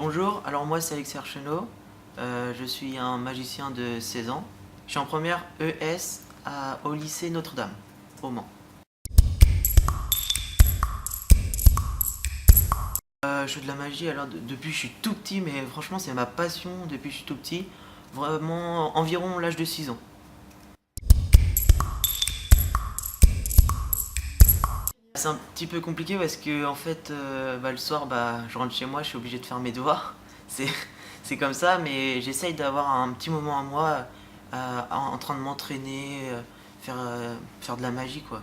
Bonjour, alors moi c'est Alexis Archenot, je suis un magicien de 16 ans. Je suis en première ES au lycée Notre-Dame, au Mans. Je fais de la magie alors depuis que je suis tout petit, mais franchement c'est ma passion depuis que je suis tout petit, vraiment environ l'âge de 6 ans. C'est un petit peu compliqué parce que en fait le soir je rentre chez moi, je suis obligé de faire mes devoirs. C'est c'est comme ça, mais j'essaye d'avoir un petit moment à moi en train de m'entraîner, faire de la magie quoi.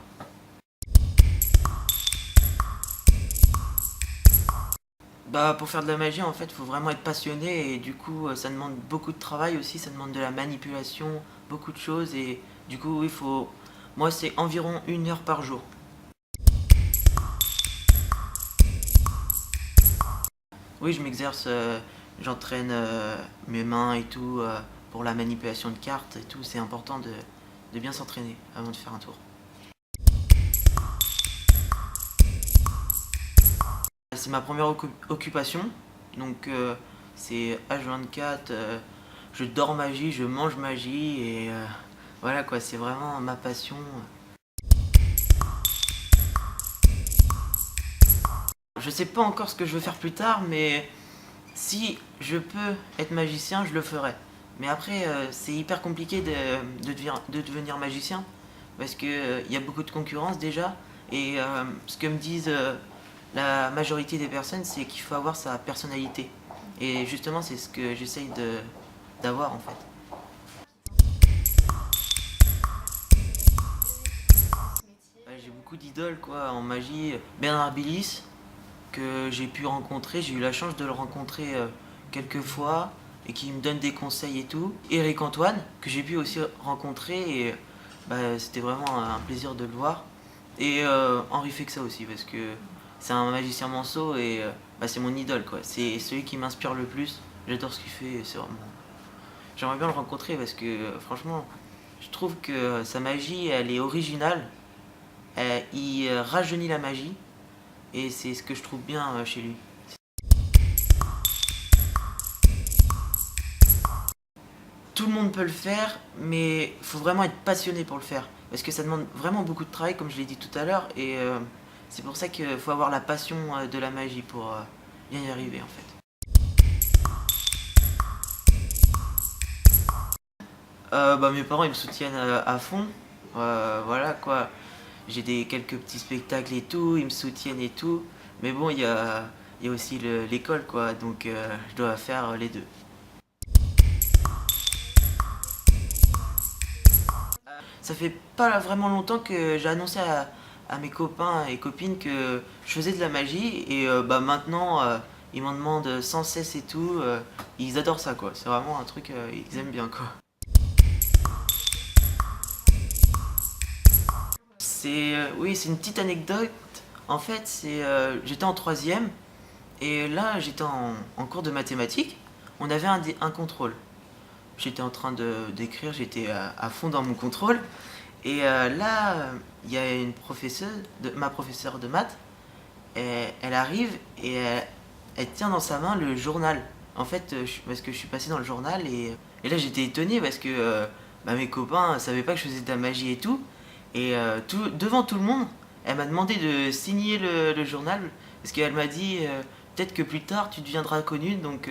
Pour faire de la magie en fait il faut vraiment être passionné et du coup ça demande beaucoup de travail aussi, ça demande de la manipulation, beaucoup de choses et du coup il faut. Moi c'est environ 1 heure par jour. Oui, je m'exerce, j'entraîne mes mains et tout pour la manipulation de cartes et tout. C'est important de bien s'entraîner avant de faire un tour. C'est ma première occupation, donc c'est H24. Je dors magie, je mange magie et voilà quoi, c'est vraiment ma passion. Je sais pas encore ce que je veux faire plus tard, mais si je peux être magicien, je le ferai. Mais après, c'est hyper compliqué de devenir magicien parce qu'il y a beaucoup de concurrence déjà. Et ce que me disent la majorité des personnes, c'est qu'il faut avoir sa personnalité. Et justement, c'est ce que j'essaye d'avoir en fait. Ouais, j'ai beaucoup d'idoles quoi en magie. Bernard Billis, que j'ai pu rencontrer. J'ai eu la chance de le rencontrer quelques fois et qui me donne des conseils et tout. Eric Antoine, que j'ai pu aussi rencontrer et c'était vraiment un plaisir de le voir. Et Henri Fexa aussi, parce que c'est un magicien manceau et c'est mon idole quoi. C'est celui qui m'inspire le plus. J'adore ce qu'il fait et c'est vraiment. J'aimerais bien le rencontrer parce que franchement, je trouve que sa magie elle est originale. Il rajeunit la magie et c'est ce que je trouve bien chez lui. Tout le monde peut le faire, mais il faut vraiment être passionné pour le faire. Parce que ça demande vraiment beaucoup de travail, comme je l'ai dit tout à l'heure, et c'est pour ça qu'il faut avoir la passion de la magie pour bien y arriver en fait. Mes parents ils me soutiennent à fond, voilà quoi. J'ai quelques petits spectacles et tout, ils me soutiennent et tout, mais bon il y a aussi l'école quoi, donc je dois faire les deux. Ça fait pas vraiment longtemps que j'ai annoncé à mes copains et copines que je faisais de la magie et maintenant ils m'en demandent sans cesse et tout. Ils adorent ça quoi. C'est vraiment un truc ils aiment bien quoi. Oui, c'est une petite anecdote. En fait, j'étais en troisième et là j'étais en cours de mathématiques. On avait un contrôle. J'étais en train d'écrire, j'étais à fond dans mon contrôle. Et là, il y a une professeure, ma professeure de maths, elle arrive et elle tient dans sa main le journal. En fait, parce que je suis passé dans le journal et là j'étais étonné parce que mes copains ne savaient pas que je faisais de la magie et tout. Et devant tout le monde, elle m'a demandé de signer le journal parce qu'elle m'a dit peut-être que plus tard tu deviendras connu, donc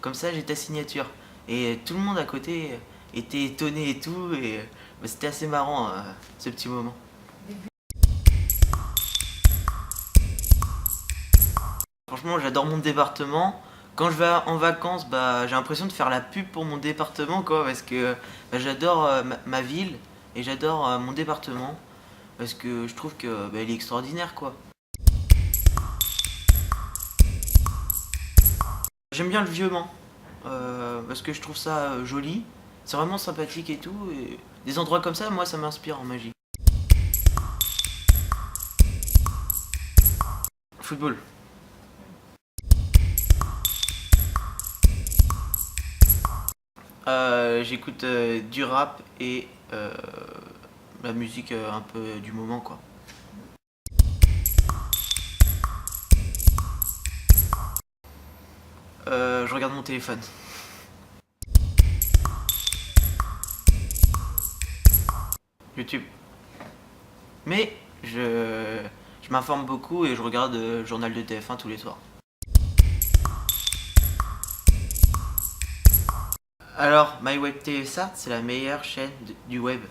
comme ça j'ai ta signature. Et tout le monde à côté était étonné et tout, et c'était assez marrant ce petit moment. Franchement, j'adore mon département. Quand je vais en vacances, j'ai l'impression de faire la pub pour mon département, quoi, parce que j'adore ma ville et j'adore mon département, parce que je trouve que il est extraordinaire, quoi. J'aime bien le vieux Mans, parce que je trouve ça joli. C'est vraiment sympathique et tout. Et des endroits comme ça, moi, ça m'inspire en magie. Football. J'écoute du rap et la musique un peu du moment, quoi. Je regarde mon téléphone. YouTube. Mais je m'informe beaucoup et je regarde le journal de TF1 tous les soirs. Alors, MyWebTV Start, c'est la meilleure chaîne du web.